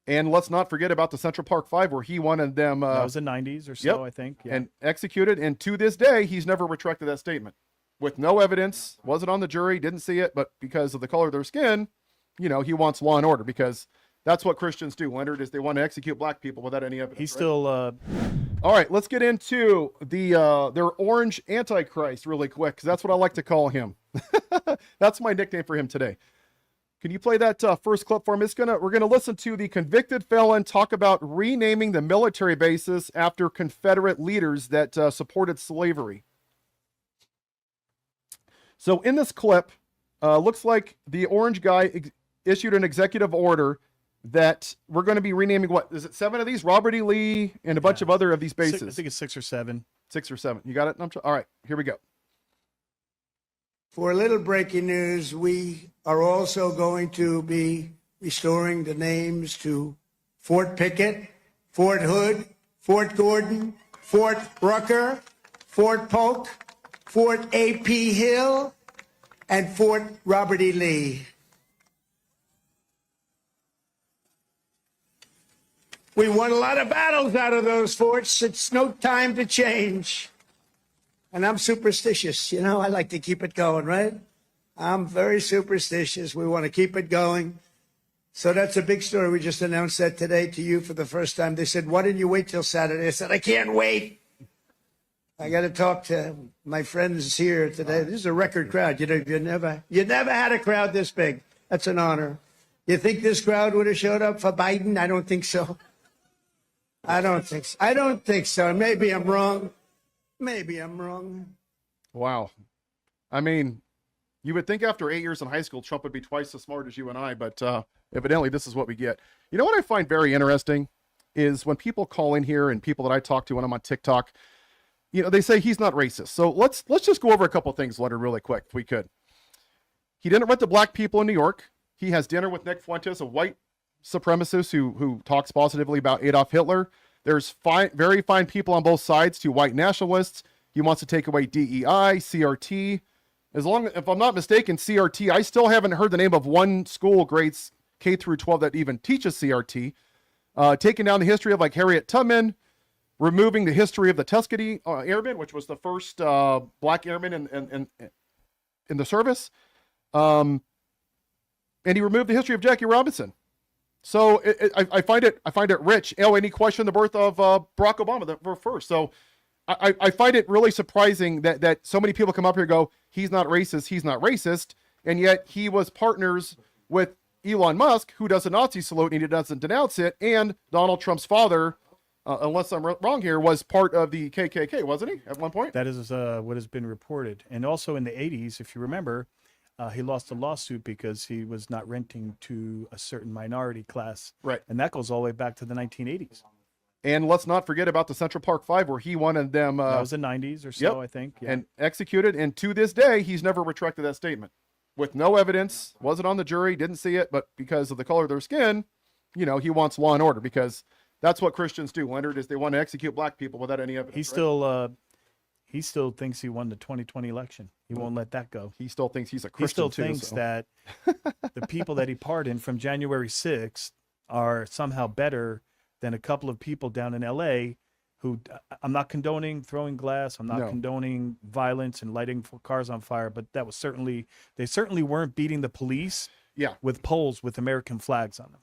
And let's not forget about the Central Park Five, where he wanted them. That was the 90s or so, yep, I think. Yeah. and executed. And to this day, he's never retracted that statement. With no evidence, wasn't on the jury, didn't see it, but because of the color of their skin, you know, he wants law and order, because that's what Christians do, Leonard, is they want to execute black people without any evidence. He's right? still... All right, let's get into their orange antichrist really quick, because that's what I like to call him. That's my nickname for him today. Can you play that first clip for me? We're gonna listen to the convicted felon talk about renaming the military bases after Confederate leaders that supported slavery. So in this clip, looks like the orange guy issued an executive order that we're going to be renaming, what is it, 7 of these? Robert E. Lee and a bunch of other of these bases. I think it's 6 or 7. 6 or 7. You got it? All right, here we go. For a little breaking news, we are also going to be restoring the names to Fort Pickett, Fort Hood, Fort Gordon, Fort Rucker, Fort Polk, Fort A.P. Hill, and Fort Robert E. Lee. We won a lot of battles out of those forts. It's no time to change. And I'm superstitious. You know, I like to keep it going, right? I'm very superstitious. We want to keep it going. So that's a big story. We just announced that today to you for the first time. They said, why didn't you wait till Saturday? I said, I can't wait. I got to talk to my friends here today. This is a record crowd. You know, you never had a crowd this big. That's an honor. You think this crowd would have showed up for Biden? I don't think so. I don't think so. I don't think so. Maybe I'm wrong. Maybe I'm wrong. Wow. I mean, you would think after 8 years in high school, Trump would be twice as smart as you and I, but evidently this is what we get. You know what I find very interesting is when people call in here, and people that I talk to when I'm on TikTok, you know, they say he's not racist. So let's just go over a couple things, Leonard, really quick, if we could. He didn't rent to black people in New York. He has dinner with Nick Fuentes, a white supremacist who talks positively about Adolf Hitler. There's very fine people on both sides, to white nationalists. He wants to take away DEI, CRT. If I'm not mistaken, CRT, I still haven't heard the name of one school, grades K through 12, that even teaches CRT. Taking down the history of like Harriet Tubman, removing the history of the Tuskegee Airmen, which was the first black airman in the service. And he removed the history of Jackie Robinson. So I find it rich. Oh, and he questioned the birth of Barack Obama first. So I find it really surprising that so many people come up here and go, he's not racist, and yet he was partners with Elon Musk, who does a Nazi salute and he doesn't denounce it, and Donald Trump's father, unless I'm wrong here, was part of the KKK, wasn't he, at one point? That is what has been reported. And also in the 80s, if you remember, he lost a lawsuit because he was not renting to a certain minority class. Right. And that goes all the way back to the 1980s. And let's not forget about the Central Park Five, where he wanted them. That was the 90s or so, yep, I think. Yeah. And executed. And to this day, he's never retracted that statement. With no evidence, wasn't on the jury, didn't see it, but because of the color of their skin, you know, he wants law and order, because that's what Christians do, Leonard, is they want to execute black people without any evidence. He still thinks he won the 2020 election. He won't let that go. He still thinks he's a Christian. He still thinks that the people that he pardoned from January 6th are somehow better than a couple of people down in LA who, I'm not condoning throwing glass. I'm not condoning violence and lighting cars on fire, but they certainly weren't beating the police with poles with American flags on them.